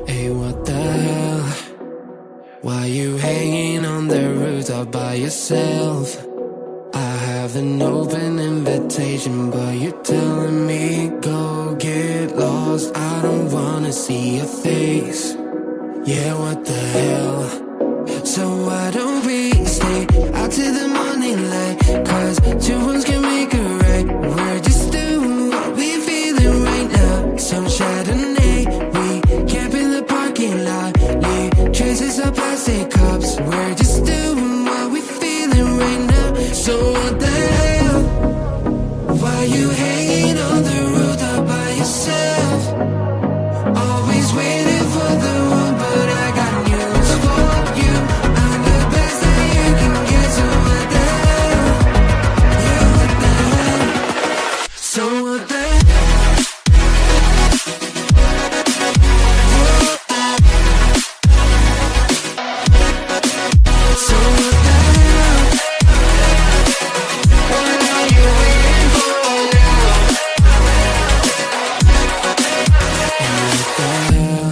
Hey, what the hell? Why you hanging on the rooftop by yourself? I have an open invitation, but you're telling me go get lost. I don't wanna see your face. Yeah, what the hell? So why don't we stay out till the morning light? Cause two ones can make it right. We're just doing what we feeling right now. Some Chardonnay, we camp in the parking lot. Leave traces of plastic cups. We're just doing what we feeling right now. So what the hell? Why you hanging on the rooftop by yourself? Always waiting for the one, but I got news for you. I'm the best that you can get, so what the hell? Yeah, what the hell? So what the hell? So what the hell? What are you waiting for now? And what the hell?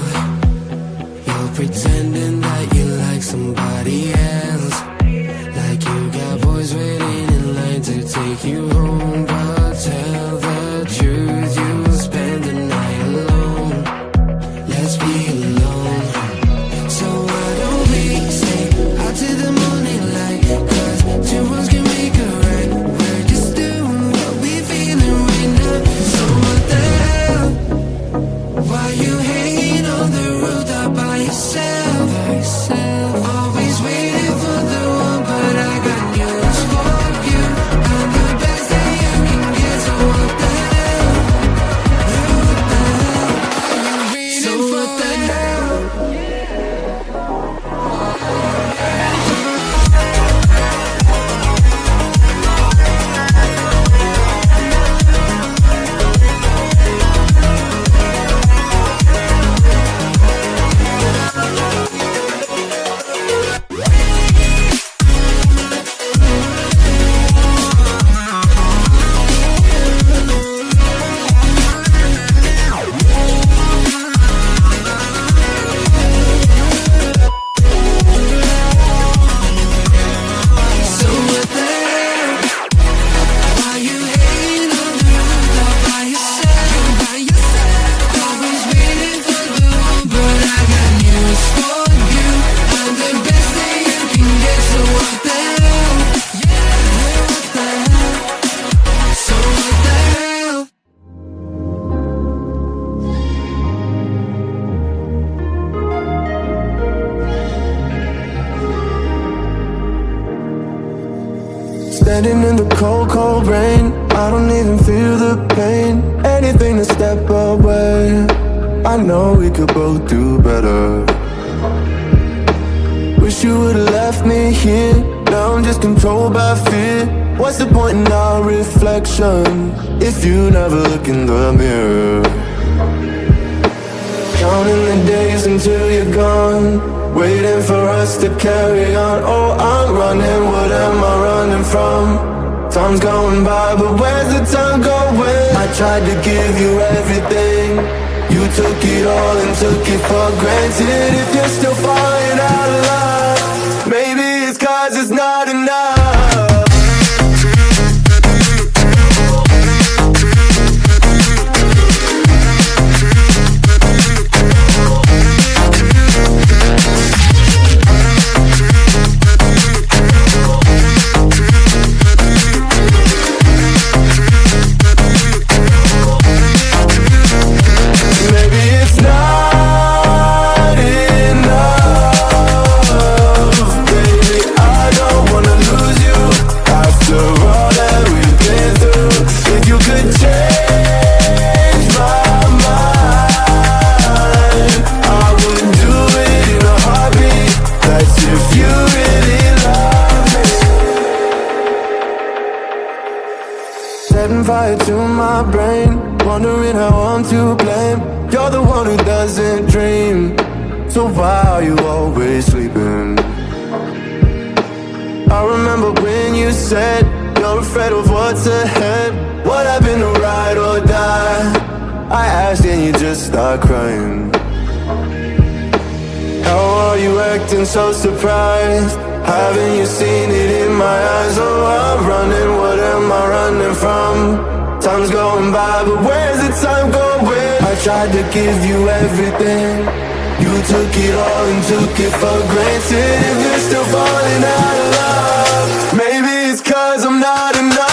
You're pretending that you like somebody else, like you got boys waiting in line to take you home. But tell the truth, you'll spend the night alone. Let's be alone. So why don't we stay out till the morning light? Cause two ones can make it right. We're just doing what we feeling right now. So what the hell? Why you hanging on the rooftop by yourself? Always waiting for the one, but I got news for you. I'm the best that you can get, so what the hell? Yeah, what the hell? So what the hell? So what the hell? Why you hanging on the rooftop by yourself? Always waiting for the one, but I got news for you. I'm the best that you can get, so what the hell? Yeah, what the hell? So what the hell? Standing in the cold, cold rain, I don't even feel the pain. Anything to step away, I know we could both do better. Wish you would've left me here, now I'm just controlled by fear. What's the point in our reflection, if you never look in the mirror? Counting the days until you're gone, waiting for us to carry on. Oh, I'm running, what am I running from? Time's going by, but where's the time going? I tried to give you everything, you took it all and took it for granted. If you're still falling out of love, maybe it's cause it's not enough. Maybe it's not enough, baby. I don't wanna lose you after all that we've been through. If you could change my mind, I would do it in a heartbeat. That's if you really love me. Setting fire to my brain, wondering how I'm to blame. You're the one who doesn't dream, so why are you always sleeping? I remember when you said you're afraid of what's ahead. What happened to ride or die? I asked and you just start crying. acting so surprised? Haven't you seen it in my eyes? Oh, I'm running, what am I running from? Time's going by, but where's the time going? I tried to give you everything, you took it all and took it for granted. If you're still falling out of love, maybe it's 'cause I'm not enough.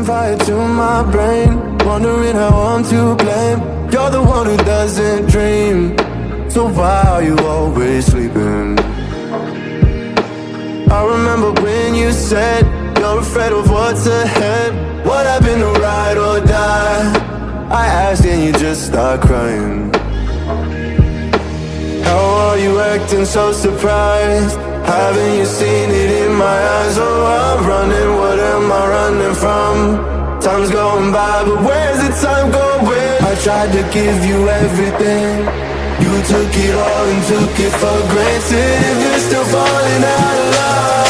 Fire to my brain, wondering how I'm to blame. You're the one who doesn't dream, so why are you always sleeping? I remember when you said you're afraid of what's ahead. What happened to ride or die? I asked and you just start crying. How are you acting so surprised? Haven't you seen it in my eyes? Oh, I'm running, what am I running from? Time's going by, but where's the time going? I tried to give you everything, you took it all and took it for granted. If you're still falling out of love,